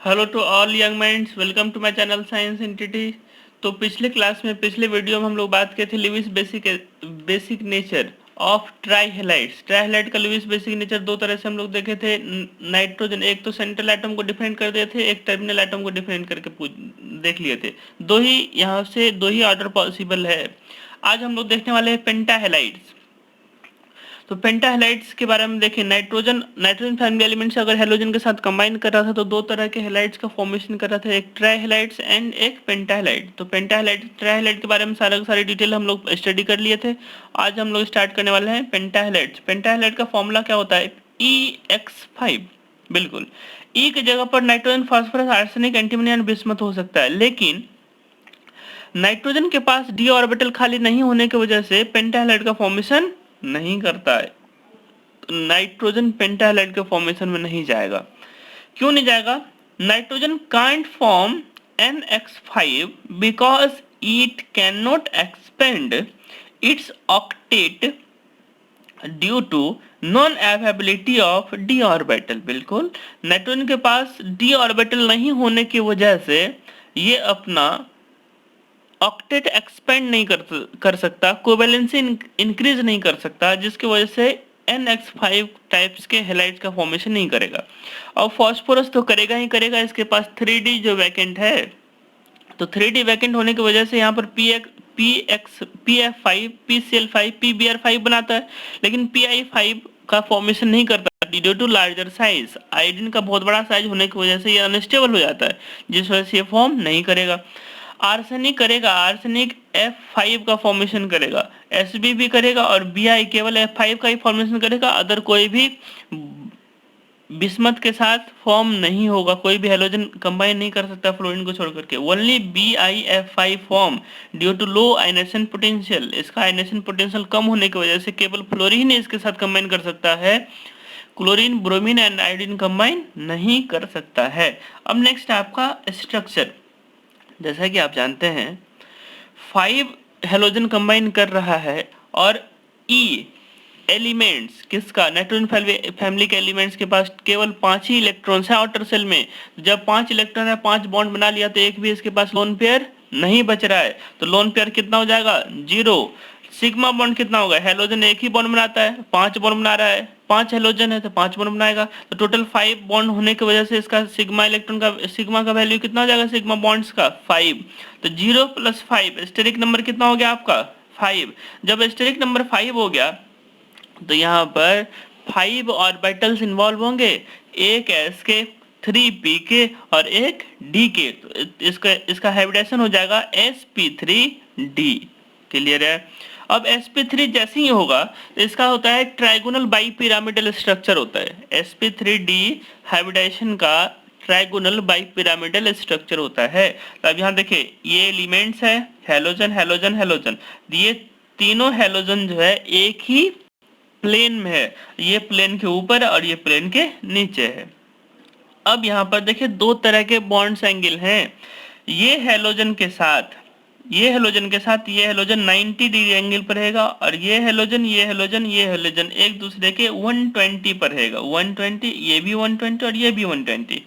Hello to all young minds, welcome to my channel science entity. तो पिछले class में पिछले वीडियो में हम लोग बात किए थे लिविस बेसिक नेचर ऑफ ट्राईहेलाइड्स। ट्राईहेलाइड का लिविस बेसिक नेचर दो तरह से हम लोग देखे थे। नाइट्रोजन, एक तो सेंट्रल एटम को डिफाइन कर दिए थे, एक टर्मिनल एटम को डिफाइन करके देख लिए थे। दो ही ऑर्डर पॉसिबल है। आज हम लोग देखने वाले हैं पेंटाहेलाइड्स। तो पेंटाहेलाइड्स के बारे में देखें। नाइट्रोजन फैमिली एलिमेंट से अगर हेलोजन के साथ कंबाइन कर रहा था तो दो तरह के हेलाइड्स का फॉर्मेशन कर रहा था, एक ट्राईहेलाइड्स एंड एक पेंटाहेलाइड। तो ट्राईहेलाइड के बारे में सारी डिटेल हम लोग स्टडी कर लिए थे। आज हम लोग स्टार्ट करने वाले हैं पेंटाहेलाइड्स। पेंटाहेलाइड का फॉर्मूला क्या होता है? EX5। बिल्कुल, ई की जगह पर nitrogen, phosphorus, arsenic, antimony and bismuth हो सकता है, लेकिन नाइट्रोजन के पास डी ऑर्बिटल खाली नहीं होने की वजह से पेंटाहेलाइड का फॉर्मेशन नहीं करता है। तो नाइट्रोजन पेंटाहेलाइड के फॉर्मेशन में नहीं जाएगा। क्यों नहीं जाएगा? Nitrogen can't form NX5 because it can not expand its octet due to non availability of d orbital. बिल्कुल, नाइट्रोजन के पास डी ऑर्बिटल नहीं होने की वजह से ये अपना ऑक्टेट एक्सपेंड नहीं कर सकता, कोवैलेंसी इंक्रीज नहीं कर सकता, जिसकी वजह से NX5 टाइप्स के हेलाइड्स का फॉर्मेशन नहीं करेगा। और फास्फोरस तो करेगा ही करेगा, इसके पास 3D जो वैकेंट है। तो 3D वैकेंट होने की वजह से यहाँ पर PF5, PCl5, PBr5 बनाता है, लेकिन PI5 का फॉर्मेशन नहीं करता due to larger size. Iodine का बहुत बड़ा साइज होने की वजह से ये अनस्टेबल हो जाता है, जिस वजह से ये फॉर्म नहीं करेगा। आर्सेनिक करेगा, आर्सेनिक F5 का फॉर्मेशन करेगा, Sb भी करेगा, और Bi केवल F5 का ही फॉर्मेशन करेगा। अदर कोई भी बिस्मथ के साथ फॉर्म नहीं होगा, कोई भी हेलोजन कंबाइन नहीं कर सकता फ्लोरीन को छोड़ करके। Only BiF5 form due to low ionisation potential. इसका आयनेशन पोटेंशियल कम होने की वजह से केवल फ्लोरीन ही इसके साथ कंबाइन कर सकता है, chlorine, bromine and iodine combine नहीं कर सकता है। अब नेक्स्ट आपका स्ट्रक्चर। जैसा कि आप जानते हैं 5 हेलोजन कंबाइन कर रहा है, और ई एलिमेंट्स किसका? नाइट्रोजन फैमिली के एलिमेंट्स के पास केवल 5 ही इलेक्ट्रॉन्स हैं आउटर सेल में। जब 5 इलेक्ट्रॉन है, 5 बॉन्ड बना लिया, तो एक भी इसके पास लोन पेयर नहीं बच रहा है। तो लोन पेयर कितना हो जाएगा? 0। सिग्मा बॉन्ड कितना होगा? हेलोजन एक ही बॉन्ड बनाता है, 5 बॉन्ड बना रहा है, 5 हेलोजन है तो 5 बॉन्ड बनाएगा। तो टोटल 5 बॉन्ड होने की वजह से इसका सिग्मा का वैल्यू कितना हो जाएगा? सिग्मा बॉन्ड्स का 5। तो 0 + 5 स्टेरिक नंबर कितना हो गया आपका? 5। जब स्टेरिक नंबर 5 हो गया तो यहाँ पर 5 ऑर्बिटल्स इन्वॉल्व होंगे, एक S के, 3 P के और एक D के। तो इसका हाइब्रिडेशन हो जाएगा sp3d। क्लियर है? अब sp3 जैसे ही होगा तो इसका होता है ट्राइगोनल बाई पिरामिडल स्ट्रक्चर होता है। sp3d हाइब्रिडेशन का ट्राइगोनल बाई पिरामिडल स्ट्रक्चर होता है। तो अब यहाँ देखिए, ये एलिमेंट्स है, हेलोजन हेलोजन हेलोजन। ये तीनों हेलोजन जो है एक ही प्लेन में है, ये प्लेन के ऊपर और ये प्लेन के नीचे है। अब यहाँ पर देखिए दो तरह के बॉन्ड्स एंगल हैं। ये हेलोजन के साथ ये हेलोजन 90 डिग्री एंगल पर रहेगा, और ये हेलोजन एक दूसरे के 120 पर रहेगा। 120, ये भी 120 और ये भी 120।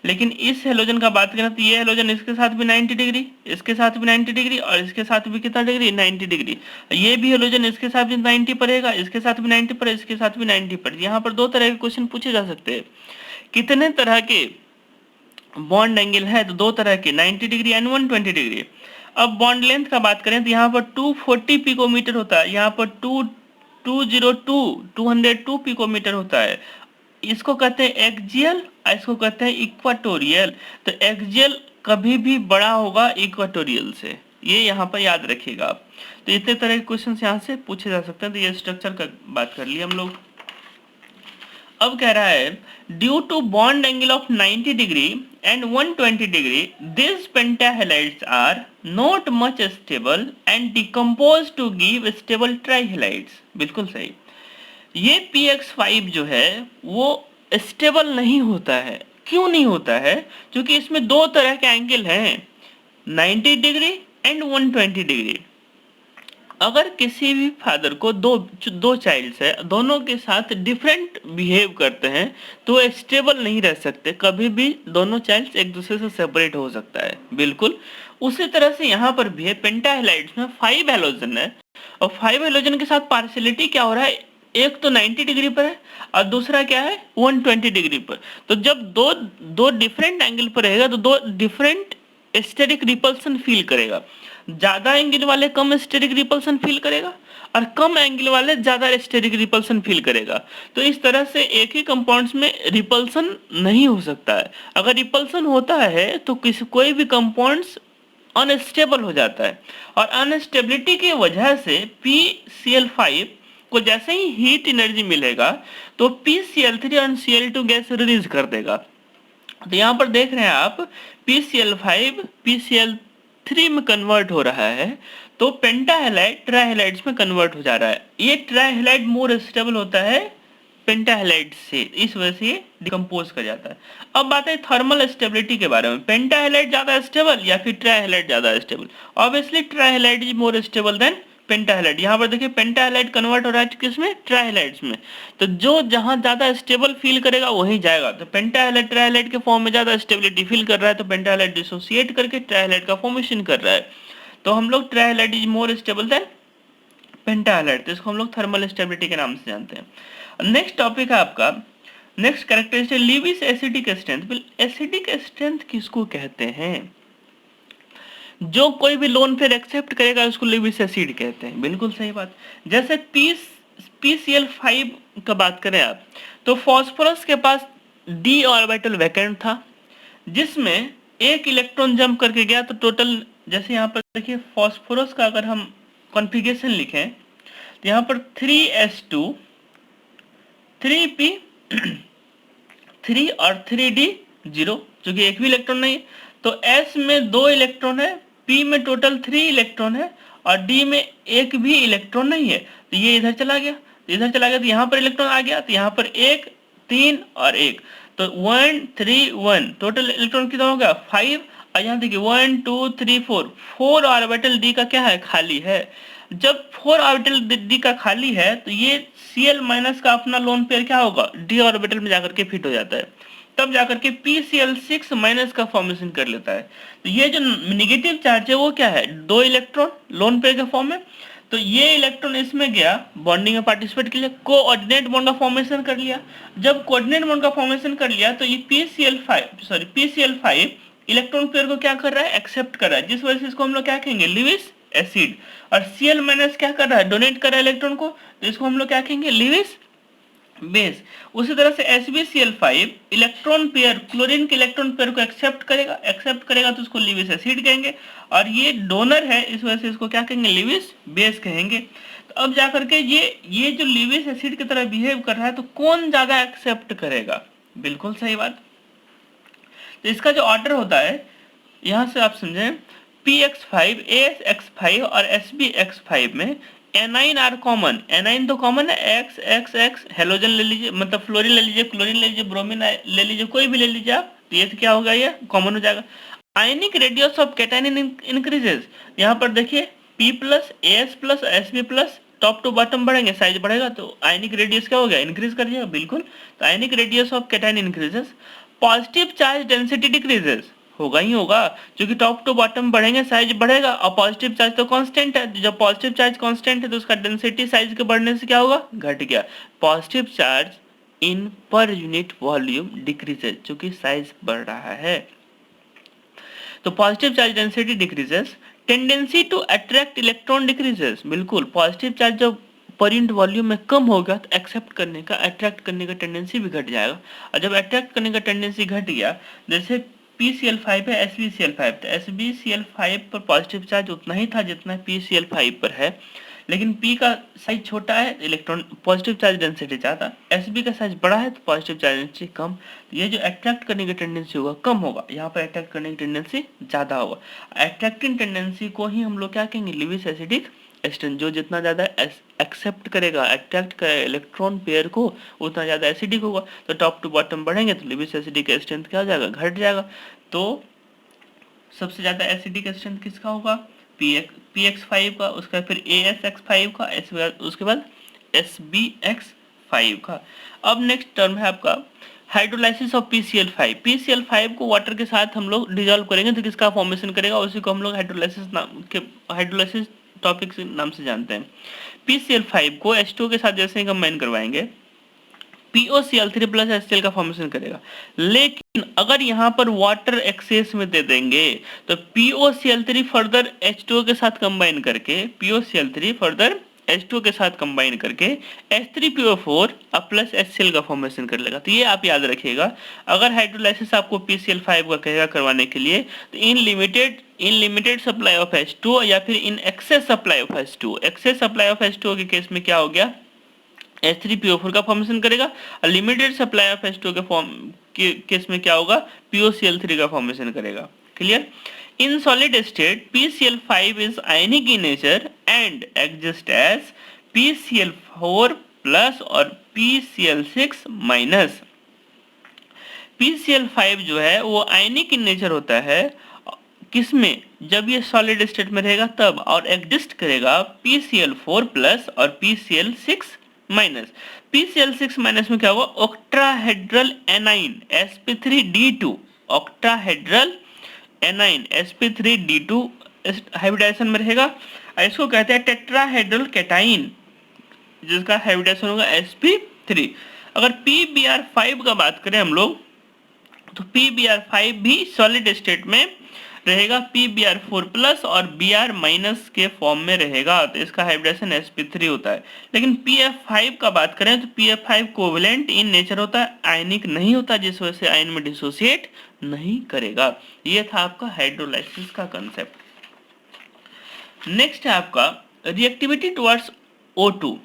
लेकिन इस हेलोजन का बात करें तो ये हेलोजन इसके साथ भी 90 डिग्री, इसके साथ भी 90 डिग्री, और इसके साथ भी कितना डिग्री? 90 डिग्री। ये भी हेलोजन इसके साथ भी 90 पर रहेगा, इसके साथ भी 90 पर, इसके साथ भी 90 पर। यहाँ पर दो तरह के क्वेश्चन पूछे जा सकते हैं। कितने तरह के बॉन्ड एंगल है? तो दो तरह के, 90 डिग्री एंड 120 डिग्री। अब बॉन्ड लेंथ का बात करें तो यहाँ पर 240 पिकोमीटर होता है, यहाँ पर 202 पिकोमीटर होता है। इसको कहते हैं एक्सियल, इसको कहते हैं इक्वाटोरियल। तो एक्सियल कभी भी बड़ा होगा इक्वाटोरियल से, ये यहाँ पर याद रखिएगा आप। तो इतने तरह के क्वेश्चन यहाँ से पूछे जा सकते हैं। तो ये स्ट्रक्चर का बात कर लिए हम लोग। अब कह रहा है due to bond angle of 90 degree and 120 degree this pentahalides are not much stable and decompose to give stable trihalides. बिल्कुल सही। ये PX5 जो है वो स्टेबल नहीं होता है। क्यों नहीं होता है? क्योंकि इसमें दो तरह के एंगल हैं, 90 डिग्री एंड 120 डिग्री। अगर किसी भी फादर को दो दो चाइल्ड्स है, दोनों के साथ डिफरेंट बिहेव करते हैं, तो स्टेबल नहीं रह सकते, कभी भी दोनों चाइल्ड्स एक दूसरे से सेपरेट हो सकता है। बिल्कुल उसी तरह से यहाँ पर भी है, पेंटाहेलाइड्स में 5 हेलोजन है, और 5 हेलोजन के साथ पार्शियलिटी क्या हो रहा है, एक तो 90 डिग्री पर है और दूसरा क्या है 120 डिग्री पर। तो जब दो दो डिफरेंट एंगल पर रहेगा तो दो डिफरेंट स्टेरिक रिपल्सन फील करेगा। ज्यादा एंगल वाले कम स्टेरिक रिपल्सन फील करेगा और कम एंगल वाले ज्यादा स्टेरिक रिपल्सन फील करेगा। तो इस तरह से एक ही कंपाउंड्स में रिपल्सन नहीं हो सकता है। अगर रिपल्सन होता है तो किसी कोई भी कंपाउंड्स अनस्टेबल हो जाता है, और अनस्टेबिलिटी की वजह से PCl5 को जैसे ही हीट एनर्जी मिलेगा तो PCl3 और Cl2 गैस रिलीज कर देगा। तो यहाँ पर देख रहे हैं आप PCl5 PCl3 में कन्वर्ट हो रहा है, तो पेंटाहेलाइड ट्राइहेलाइड्स में कन्वर्ट हो जा रहा है। ये ट्राइहेलाइड मोर स्टेबल होता है पेंटाहेलाइड से, इस वजह से ये डिकम्पोज कर जाता है। अब बात है थर्मल स्टेबिलिटी के बारे में, पेंटाहेलाइड ज्यादा स्टेबल या फिर ट्राइहेलाइड ज्यादा stable. Obviously ट्राइहेलाइड is more stable then pentahalide. यहाँ पर देखिए पेंटाहेलाइड कन्वर्ट हो रहा है किसमें, ट्राइहेलाइड्स में। तो जो जहां ज्यादा स्टेबल फील करेगा वहीं जाएगा। तो पेंटाहेलाइड ट्राइहेलाइड के फॉर्म में ज्यादा स्टेबिलिटी फील कर रहा है, तो पेंटाहेलाइड डिसोसिएट करके ट्राइहेलाइड का फॉर्मेशन कर रहा है। तो हम लोग ट्राइहेलाइड is more stable then pentahalide, तो इसको हम लोग थर्मल स्टेबिलिटी के नाम से जानते हैं। नेक्स्ट टॉपिक है आपका, next characteristic Lewis acidic strength. Acidic strength किसको कहते हैं, जो कोई भी लोन पेयर एक्सेप्ट करेगा उसको लीविस एसिड कहते हैं। बिल्कुल सही बात। जैसे PCl5 का बात करें आप, तो फास्फोरस के पास d ऑर्बिटल वैकेंट था, जिसमें एक इलेक्ट्रॉन जंप करके गया, तो टोटल जैसे यहाँ पर देखिए फास्फोरस का अगर हम कॉन्फ़िगरेशन लिखें तो यहाँ पर 3s2 3p 3 और 3d 0, जो कि एक भी इलेक्ट्रॉन नहीं है। तो s में 2 इलेक्ट्रॉन है, p में टोटल 3 इलेक्ट्रॉन है और d में एक भी इलेक्ट्रॉन नहीं है। तो ये इधर चला गया, तो यहाँ पर इलेक्ट्रॉन आ गया, तो यहाँ पर 1 3 और 1, तो 1 3 1, टोटल इलेक्ट्रॉन कितना हो गया 5। और यहाँ देखिए 1 2 3 4 ऑर्बिटल d का क्या है, खाली है। जब 4 ऑर्बिटल d का खाली है तो ये Cl माइनस का अपना लोन पेयर क्या होगा, d ऑर्बिटल में जाकर के फिट हो जाता है, तब जाकर के PCl6 माइनस का फॉर्मेशन कर लेता है। तो ये जो निगेटिव चार्ज है वो क्या है, 2 इलेक्ट्रॉन लोन पेयर के फॉर्म में। तो ये इलेक्ट्रॉन इसमें गया, बॉन्डिंग में पार्टिसिपेट के लिए कोऑर्डिनेट बॉन्ड का फॉर्मेशन कर लिया। जब कोऑर्डिनेट बॉन्ड का फॉर्मेशन कर लिया तो ये PCl5 इलेक्ट्रॉन पेयर को क्या कर रहा है, एक्सेप्ट कर रहा है, जिस वजह से इसको हम लोग क्या कहेंगे, लिविस एसिड। और Cl माइनस क्या कर रहा है, डोनेट कर रहा है इलेक्ट्रॉन को, तो इसको हम लोग क्या कहेंगे, लिविस बेस। उसी तरह से SbCl5 इलेक्ट्रॉन पेयर, क्लोरीन के इलेक्ट्रॉन पेयर को एक्सेप्ट करेगा तो उसको लिविस एसिड कहेंगे, और ये डोनर है इस वजह से इसको क्या कहेंगे, लिविस बेस कहेंगे। तो अब जाकर के ये जो लिविस एसिड की तरह बिहेव कर रहा है, तो कौन ज्यादा एक्सेप्ट करेगा, बिल्कुल सही बात। तो इसका जो ऑर्डर होता है यहां से आप समझें, PX5 ASX5 और SBX5 में एनाइन आर कॉमन, एनाइन तो कॉमन है, एक्स एक्स एक्स हेलोजन ले लीजिए, मतलब फ्लोरीन ले लीजिए, क्लोरीन ले लीजिए, ब्रोमीन ले लीजिए, कोई भी ले लीजिए आप, तो ये तो क्या होगा, ये कॉमन हो जाएगा। Ionic radius of cation increases, यहाँ पर देखिए P plus AS plus SB plus, top to bottom बढ़ेंगे, साइज बढ़ेगा तो आयनिक रेडियस क्या हो गया, इंक्रीज कर जाएगा। बिल्कुल, तो आयनिक radius of cation increases, positive charge density decreases, होगा ही होगा, क्योंकि टॉप टू बॉटम बढ़ेंगे साइज बढ़ेगा, और पॉजिटिव चार्ज तो कांस्टेंट है, जब पॉजिटिव चार्ज कांस्टेंट है तो उसका डेंसिटी साइज के बढ़ने से क्या होगा, घट गया। Positive charge in per unit volume decreases, क्योंकि साइज बढ़ रहा है, तो positive charge density decreases. Tendency to attract electron decreases, बिल्कुल पॉजिटिव चार्ज जब पर यूनिट वॉल्यूम में कम होगा तो एक्सेप्ट करने का, अट्रैक्ट करने का टेंडेंसी भी घट जाएगा, और जब अट्रैक्ट करने का टेंडेंसी घट गया, जैसे PCl5 है SbCl5, तो SbCl5 पर पॉजिटिव चार्ज उतना ही था जितना PCl5 पर है, लेकिन P का साइज छोटा है, इलेक्ट्रॉन पॉजिटिव चार्ज डेंसिटी ज्यादा, SB का साइज बड़ा है तो पॉजिटिव चार्ज डेंसिटी कम, तो ये जो अट्रैक्ट करने की टेंडेंसी होगा कम होगा, यहाँ पर अट्रैक्ट करने की टेंडेंसी ज्यादा होगा। अट्रैक्टिंग टेंडेंसी को ही हम लोग क्या कहेंगे, लिविस एसिडिक स्ट्रेंथ। जो जितना ज्यादा एक्सेप्ट करेगा, अट्रैक्ट करेगा इलेक्ट्रॉन पेयर को, उतना ज्यादा एसिडिक होगा, तो टॉप टू बॉटम बढ़ेंगे तो लिविस एसिडिक स्ट्रेंथ क्या हो जाएगा, घट जाएगा। तो सबसे ज्यादा एसिडिक स्ट्रेंथ किसका होगा, PX5 का, उसका फिर ASX5 का, उसके बाद SBX5 का। अब नेक्स्ट टर्म है आपका हाइड्रोलाइसिस ऑफ PCl5। PCl5 को वाटर के साथ हम लोग डिजोल्व करेंगे तो किसका फॉर्मेशन करेगा, उसी को हम लोग हाइड्रोलाइसिस टॉपिक से नाम से जानते हैं। PCl5 को H2 के साथ जैसे ही कंबाइन करवाएंगे POCl3 प्लस HCl का फॉर्मेशन करेगा। लेकिन अगर यहाँ पर वाटर एक्सेस में दे देंगे तो POCl3 फर्दर H2 के साथ कंबाइन करके POCl3 फर्दर H2 के साथ कंबाइन करके H3PO4 अब प्लस HCl का फॉर्मेशन कर लेगा। तो ये आप याद रखिएगा, अगर हाइड्रोलाइसिस आपको PCl5 का कहेगा करवाने के लिए तो in limited supply of H2 या फिर in excess supply of H2, excess supply of H2 के केस में क्या हो गया, H3PO4 का फॉर्मेशन करेगा, और लिमिटेड सप्लाई ऑफ H2 के फॉर्म के केस में क्या होगा, POCl3 का फॉर्मेशन करेगा। Clear. In solid state PCl5 is ionic in nature and exist as PCl4 plus और PCl6 माइनस। PCl5 जो है वो आयनिक इन नेचर होता है, किसमें, जब ये सॉलिड स्टेट में रहेगा तब, और एग्जिस्ट करेगा PCl4 प्लस और PCl6 माइनस। PCl6 माइनस में क्या होगा, octahedral anion sp3d2, octahedral anion sp3d2 hybridisation में रहेगा। इसको कहते हैं टेट्राहेड्रल कैटाइन, जिसका हाइब्रिडाइजेशन होगा sp3। अगर PBr5 का बात करें हम लोग तो PBr5 भी सॉलिड स्टेट में रहेगा, PBr4 प्लस और Br माइनस के फॉर्म में रहेगा, तो इसका हाइब्रिडेशन sp3 होता है। लेकिन PF5 का बात करें तो PF5 कोवेलेंट इन नेचर होता है, आयनिक नहीं होता, जिस वजह से आयन में डिसोसिएट नहीं करेगा। ये था आपका हाइड्रोलाइसिस का कंसेप्ट। नेक्स्ट है आपका रिएक्टिविटी टुवर्ड्स O2।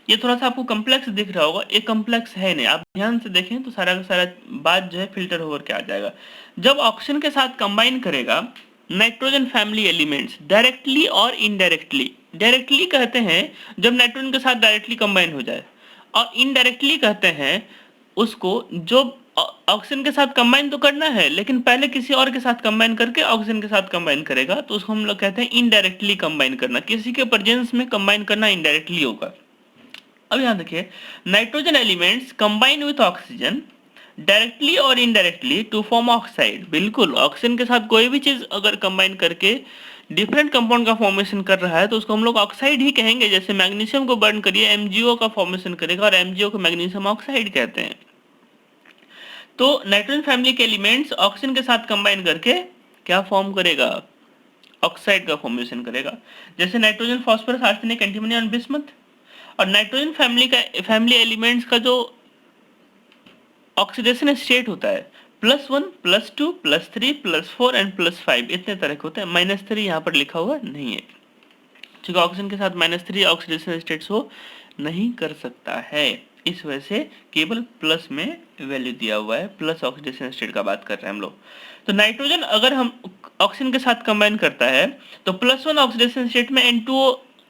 ये थोड़ा सा आपको कम्प्लेक्स दिख रहा होगा, ये कम्प्लेक्स है नहीं, आप ध्यान से देखें तो सारा का सारा बात जो है फिल्टर होकर के आ जाएगा। जब ऑक्सीजन के साथ कंबाइन करेगा नाइट्रोजन फैमिली एलिमेंट्स डायरेक्टली और इनडायरेक्टली, डायरेक्टली कहते हैं जब नाइट्रोजन के साथ डायरेक्टली कंबाइन हो जाए, और इनडायरेक्टली कहते हैं उसको जो ऑक्सीजन के साथ कंबाइन तो करना है लेकिन पहले किसी और के साथ कंबाइन करके ऑक्सीजन के साथ कंबाइन करेगा, तो उसको हम लोग कहते हैं इनडायरेक्टली कंबाइन करना, किसी के प्रेजेंस में कंबाइन करना इनडायरेक्टली होगा। अब यहाँ देखिए, nitrogen elements combine with oxygen directly और इनडायरेक्टली टू फॉर्म ऑक्साइड। बिल्कुल, ऑक्सीजन के साथ कोई भी चीज अगर कंबाइन करके डिफरेंट कंपाउंड का फॉर्मेशन कर रहा है तो उसको हम लोग ऑक्साइड ही कहेंगे। जैसे मैग्नीशियम को बर्न करिए, MgO का फॉर्मेशन करेगा और MgO को मैग्नीशियम ऑक्साइड कहते हैं। तो नाइट्रोजन फैमिली के एलिमेंट्स ऑक्सीजन के साथ कंबाइन करके क्या फॉर्म करेगा, ऑक्साइड का फॉर्मेशन करेगा। जैसे नाइट्रोजन, फॉस्फोरस, आर्सेनिक, एंटीमनी और बिस्मथ। और नाइट्रोजन फैमिली एलिमेंट्स का जो ऑक्सीडेशन स्टेट होता है +1, +2, +3, +4 एंड +5, इतने तरह के होते हैं। -3 यहाँ पर लिखा हुआ नहीं है, क्योंकि ऑक्सीजन के साथ -3 ऑक्सीडेशन स्टेट्स हो नहीं कर सकता है, इस वजह से केवल प्लस में वैल्यू दिया हुआ है, प्लस ऑक्सीडेशन स्टेट का बात कर रहे हैं हम लोग। तो नाइट्रोजन अगर हम ऑक्सीजन के साथ कंबाइन करता है तो +1 ऑक्सीडेशन स्टेट में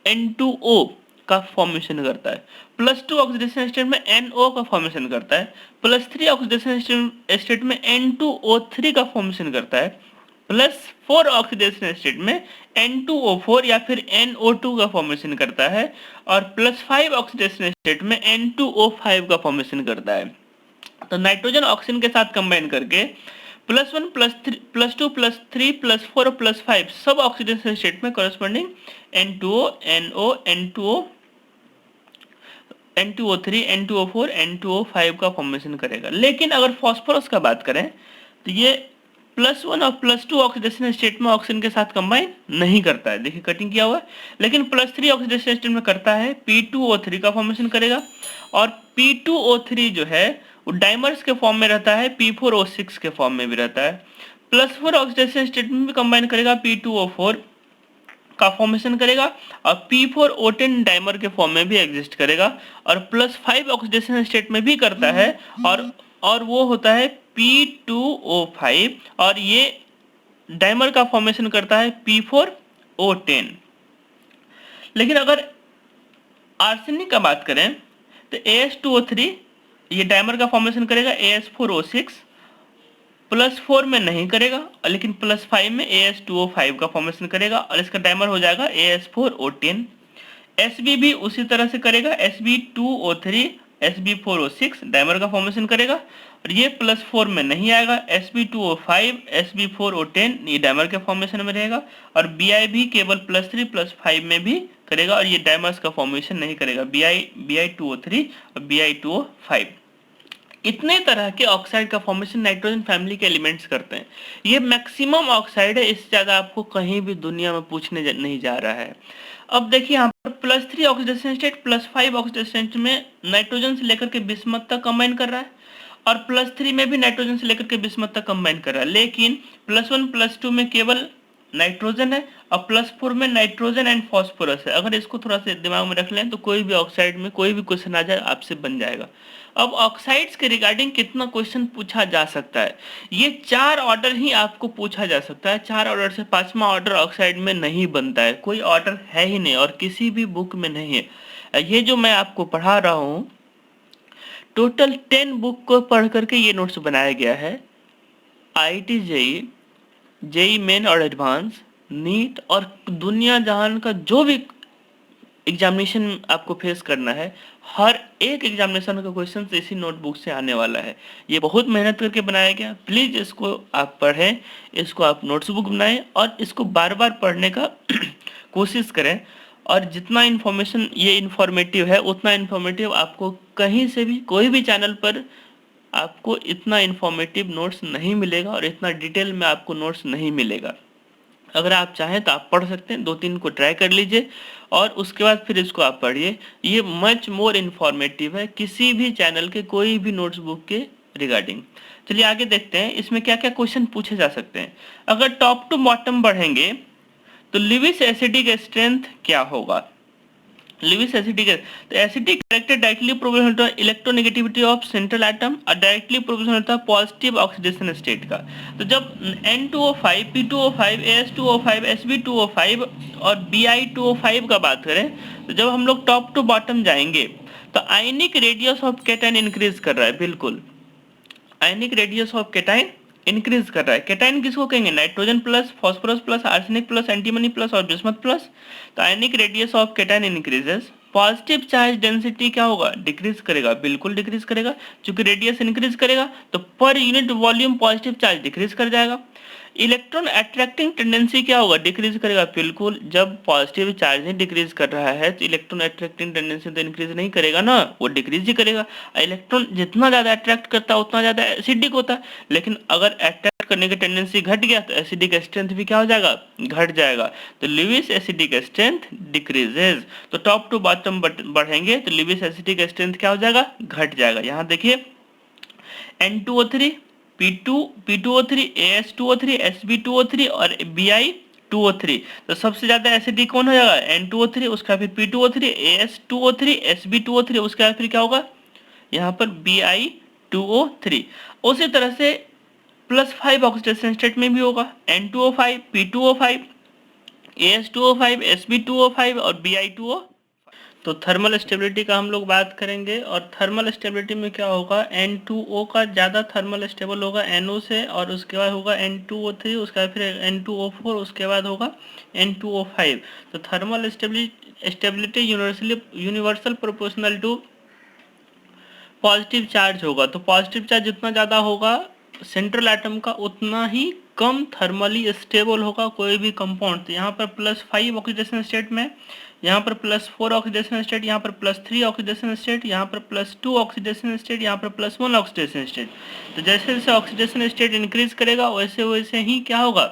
N2O का फॉर्मेशन करता है, +2 ऑक्सीडेशन स्टेट में NO का फॉर्मेशन करता है, +3 ऑक्सीडेशन स्टेट में N2O3 का फॉर्मेशन करता है, +4 ऑक्सीडेशन स्टेट में N2O4 या फिर NO2 का फॉर्मेशन करता है, और +5 ऑक्सीडेशन स्टेट में N2O5 का फॉर्मेशन करता है। तो नाइट्रोजन ऑक्सीजन के साथ कंबाइन करके +1, +3, +2, +3, +4 और +5 सब ऑक्सीडेशन स्टेट में corresponding N2O, NO, N2O3, N2O4, N2O5 का फॉर्मेशन करेगा। लेकिन अगर फॉस्फोरस का बात करें तो ये +1 और +2 ऑक्सीडेशन स्टेट में ऑक्सीजन के साथ कंबाइन नहीं करता है, देखिए कटिंग किया हुआ है। लेकिन +3 ऑक्सीडेशन स्टेट में करता है, P2O3 का फॉर्मेशन करेगा, और P2O3 जो है वो डाइमर्स के फॉर्म में रहता है, P4O6 के फॉर्म में भी रहता है। +4 ऑक्सीडेशन स्टेट में भी कंबाइन करेगा, P2O4 का फॉर्मेशन करेगा, और P4O10 डाइमर के फॉर्म में भी एग्जिस्ट करेगा, और +5 ऑक्सीडेशन स्टेट में भी करता है, और वो होता है P2O5, और ये डाइमर का फॉर्मेशन करता है P4O10। लेकिन अगर आर्सेनिक का बात करें तो AS2O3 ये डाइमर का फॉर्मेशन करेगा, AS4O6 +4 में नहीं करेगा, और लेकिन +5 में AS2O5 का फॉर्मेशन करेगा और इसका डायमर हो जाएगा AS4O10। Sb भी उसी तरह से करेगा, Sb2O3 Sb4O6 डायमर का फॉर्मेशन करेगा, और ये +4 में नहीं आएगा, Sb2O5 Sb4O10 ये डायमर के फॉर्मेशन में रहेगा, और Bi भी केवल +3 +5 में भी करेगा और ये डायमर्स का फॉर्मेशन नहीं करेगा, Bi2O3 और Bi2O5। इतने तरह के ऑक्साइड का फॉर्मेशन नाइट्रोजन फैमिली के एलिमेंट्स करते हैं। ये मैक्सिमम ऑक्साइड है, इससे ज़्यादा आपको कहीं भी दुनिया में पूछने नहीं जा रहा है। अब देखिए यहाँ पर +3 ऑक्सीडेशन स्टेट +5 ऑक्सीडेशन स्टेट में नाइट्रोजन से लेकर के बिस्मथ तक कंबाइन कर रहा है, और +3 में भी नाइट्रोजन से लेकर के बिस्मथ तक कंबाइन कर रहा है, लेकिन +1 +2 में केवल नाइट्रोजन है और +4 में नाइट्रोजन एंड फॉस्फोरस है। अगर इसको थोड़ा सा दिमाग में रख लें तो कोई भी ऑक्साइड में कोई भी क्वेश्चन आ जाए आपसे बन जाएगा। अब ऑक्साइड्स के रिगार्डिंग कितना क्वेश्चन पूछा जा सकता है, ये 4 ऑर्डर ही आपको पूछा जा सकता है। 4 ऑर्डर से 5वां ऑर्डर ऑक्साइड में नहीं बनता है, कोई ऑर्डर है ही नहीं और किसी भी बुक में नहीं है। ये जो मैं आपको पढ़ा रहा हूँ टोटल 10 बुक को पढ़ करके ये नोट्स बनाया गया है। IIT जेई मेन और एडवांस, नीट और दुनिया जहान का जो भी एग्जामिनेशन आपको फेस करना है, हर एक एग्जामिनेशन का क्वेश्चन इसी नोटबुक से आने वाला है। ये बहुत मेहनत करके बनाया गया, प्लीज़ इसको आप पढ़ें, इसको आप नोट्सबुक बनाएं और इसको बार बार पढ़ने का कोशिश करें। और जितना इन्फॉर्मेशन ये इन्फॉर्मेटिव है उतना इन्फॉर्मेटिव आपको कहीं से भी कोई भी चैनल पर आपको इतना इन्फॉर्मेटिव नोट्स नहीं मिलेगा और इतना डिटेल में आपको नोट्स नहीं मिलेगा। अगर आप चाहें तो आप पढ़ सकते हैं, 2-3 को ट्राई कर लीजिए और उसके बाद फिर इसको आप पढ़िए। ये मच मोर इन्फॉर्मेटिव है किसी भी चैनल के कोई भी नोट्स बुक के रिगार्डिंग। चलिए आगे देखते हैं इसमें क्या क्या क्वेश्चन पूछे जा सकते हैं। अगर टॉप टू बॉटम बढ़ेंगे तो लिविस एसिडिक स्ट्रेंथ क्या होगा। लिविस एसिडिक तो एसिडिक कैरेक्टर डायरेक्टली प्रोपोर्शनल होता है इलेक्ट्रोनेगेटिविटी ऑफ सेंट्रल एटम और डायरेक्टली प्रोपोर्शनल होता है पॉजिटिव ऑक्सीडेशन स्टेट का। तो जब N2O5 P2O5 AS2O5 Sb2O5 और Bi2O5 का बात करें तो जब हम लोग टॉप टू बॉटम जाएंगे तो आयनिक रेडियस ऑफ कैटायन इंक्रीज कर रहा है। बिल्कुल आयनिक रेडियस ऑफ कैटायन इंक्रीज कर रहा है। कैटायन किसको कहेंगे, nitrogen plus, phosphorus plus, arsenic plus, antimony plus और बिस्मथ प्लस। तो आयनिक radius of cation increases. Positive charge density क्या होगा, डिक्रीज करेगा, बिल्कुल डिक्रीज करेगा। चूंकि रेडियस इंक्रीज करेगा तो पर unit volume positive charge decrease कर जाएगा। इलेक्ट्रॉन अट्रैक्टिंग टेंडेंसी क्या होगा, डिक्रीज करेगा, बिल्कुल। जब पॉजिटिव चार्ज ही डिक्रीज कर रहा है तो इलेक्ट्रॉन अट्रैक्टिंग टेंडेंसी तो इंक्रीज नहीं करेगा ना, वो डिक्रीज ही करेगा। इलेक्ट्रॉन जितना ज्यादा अट्रैक्ट करता है उतना ज्यादा एसिडिक होता है, लेकिन अगर अट्रैक्ट करने की टेंडेंसी घट गया तो एसिडिक स्ट्रेंथ भी क्या हो जाएगा, घट जाएगा। तो लिविस एसिडिक स्ट्रेंथ डिक्रीजेज। तो टॉप टू बॉटम बढ़ेंगे तो लिविस एसिडिक स्ट्रेंथ क्या हो जाएगा, घट जाएगा। यहाँ देखिए N2O3 P2O3 AS2O3 Sb2O3 और Bi2O3। तो सबसे ज्यादा एसिडिक कौन हो जाएगा, N2O3, उसका फिर P2O3 AS2O3 Sb2O3, उसके बाद फिर क्या होगा यहाँ पर Bi2O3। उसी तरह से +5 ऑक्सीडेशन स्टेट में भी होगा N2O5 P2O5 AS2O5 Sb2O5 और Bi2O। तो थर्मल स्टेबिलिटी का हम लोग बात करेंगे और थर्मल स्टेबिलिटी में क्या होगा, N2O का ज़्यादा थर्मल स्टेबल होगा NO से, और उसके बाद होगा N2O3, उसके बाद फिर N2O4, उसके बाद होगा N2O5। तो thermal stability universal proportional to positive charge होगा। तो पॉजिटिव चार्ज जितना ज़्यादा होगा सेंट्रल एटम का उतना ही कम थर्मली स्टेबल होगा कोई भी कंपाउंड। तो यहाँ पर +5 ऑक्सीडेशन स्टेट में, यहाँ पर +4 ऑक्सीडेशन स्टेट, यहाँ पर +3 ऑक्सीडेशन स्टेट, यहाँ पर +2 ऑक्सीडेशन स्टेट, यहाँ पर +1 ऑक्सीडेशन स्टेट। तो जैसे जैसे ऑक्सीडेशन स्टेट इंक्रीज करेगा वैसे वैसे ही क्या होगा,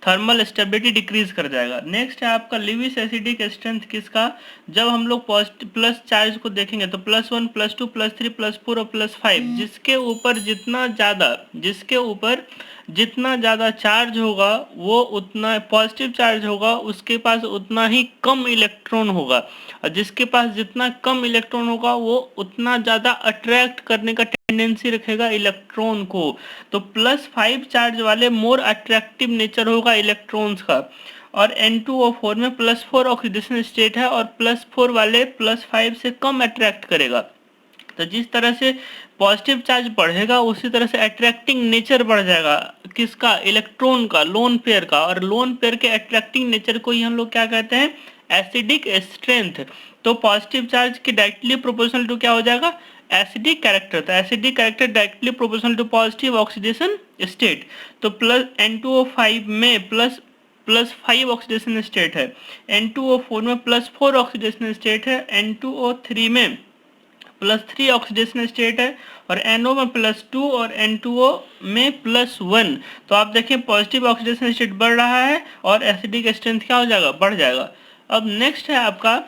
थर्मल स्टेबिलिटी डिक्रीज कर जाएगा। नेक्स्ट है आपका लिविस एसिडिक स्ट्रेंथ किसका, जब हम लोग प्लस चार्ज को देखेंगे तो +1 +2 +3 +4 और +5, जिसके ऊपर जितना ज़्यादा चार्ज होगा वो उतना पॉजिटिव चार्ज होगा, उसके पास उतना ही कम इलेक्ट्रॉन होगा, और जिसके पास जितना कम इलेक्ट्रॉन होगा वो उतना ज़्यादा अट्रैक्ट करने का टेंडेंसी रखेगा इलेक्ट्रॉन को। तो +5 चार्ज वाले मोर अट्रैक्टिव नेचर होगा इलेक्ट्रॉन्स का, और N2O4 में +4 ऑक्सीडेशन स्टेट है और +4 वाले +5 से कम अट्रैक्ट करेगा। तो जिस तरह से पॉजिटिव चार्ज बढ़ेगा उसी तरह से अट्रैक्टिंग नेचर बढ़ जाएगा किसका, इलेक्ट्रॉन का, लोन पेयर का। और लोन पेयर के अट्रैक्टिंग नेचर को ही हम लोग क्या कहते हैं, एसिडिक स्ट्रेंथ। तो पॉजिटिव चार्ज के डायरेक्टली प्रोपोर्शनल टू क्या हो जाएगा, एसिडिक कैरेक्टर। तो acidic character directly proportional to positive oxidation state. तो प्लस N2O5 में +5 ऑक्सीडेशन स्टेट है, N2O4 में +4 ऑक्सीडेशन स्टेट है, N2O3 में +3 ऑक्सीडेशन स्टेट है, और NO में +2 और N2O में +1। तो आप देखें पॉजिटिव ऑक्सीडेशन स्टेट बढ़ रहा है और एसिडिक स्ट्रेंथ क्या हो जाएगा, बढ़ जाएगा। अब नेक्स्ट है आपका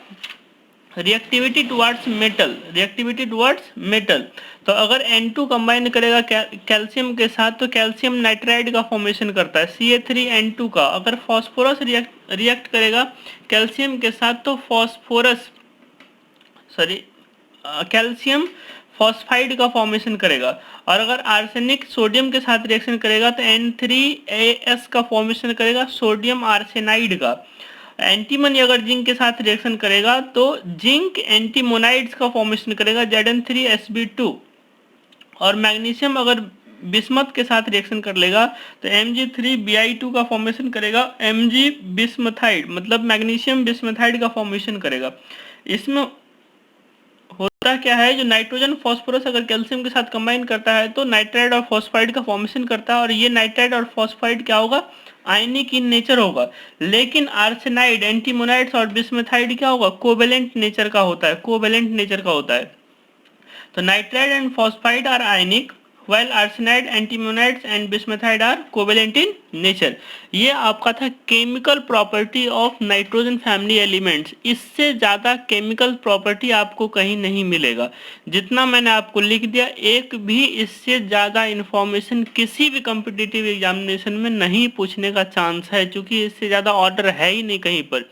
reactivity towards metal. Reactivity towards metal, तो अगर N2 कंबाइन करेगा कैल्शियम के साथ तो कैल्शियम नाइट्राइड का फॉर्मेशन करता है Ca3N2 का। अगर फॉस्फोरस रिएक्ट करेगा कैल्शियम के साथ तो कैल्शियम फॉस्फाइड का फॉर्मेशन करेगा। और अगर आर्सेनिक सोडियम के साथ रिएक्शन करेगा तो N3AS का फॉर्मेशन करेगा, सोडियम आर्सेनाइड का। एंटीमनी अगर जिंक के साथ रिएक्शन करेगा तो जिंक एंटीमोनाइड्स का फॉर्मेशन करेगा, Zn3Sb2। और मैग्नीशियम अगर बिस्मथ के साथ रिएक्शन कर लेगा तो Mg3Bi2 का फॉर्मेशन करेगा, Mg बिस्मथाइड, मतलब मैग्नीशियम बिस्मथाइड का फॉर्मेशन करेगा। इसमें होता क्या है, जो नाइट्रोजन फॉस्फोरस अगर कैल्शियम के साथ कंबाइन करता है तो नाइट्राइड और फॉस्फाइड का फॉर्मेशन करता है, और ये नाइट्राइड और फॉस्फाइड क्या होगा, आयनिक इन नेचर होगा। लेकिन आर्सेनाइड, एंटीमोनाइड्स और बिस्मथाइड क्या होगा, कोवेलेंट नेचर का होता है, कोवेलेंट नेचर का होता है। तो nitride and phosphide are ionic while arsenide, antimonides and bismuthide are covalent in nature। ये आपका था chemical property of nitrogen family elements. इससे ज़्यादा केमिकल प्रॉपर्टी आपको कहीं नहीं मिलेगा। जितना मैंने आपको लिख दिया, एक भी इससे ज़्यादा इन्फॉर्मेशन किसी भी कॉम्पिटिटिव एग्जामिनेशन में नहीं पूछने का चांस है, क्योंकि इससे ज़्यादा ऑर्डर है ही नहीं कहीं पर।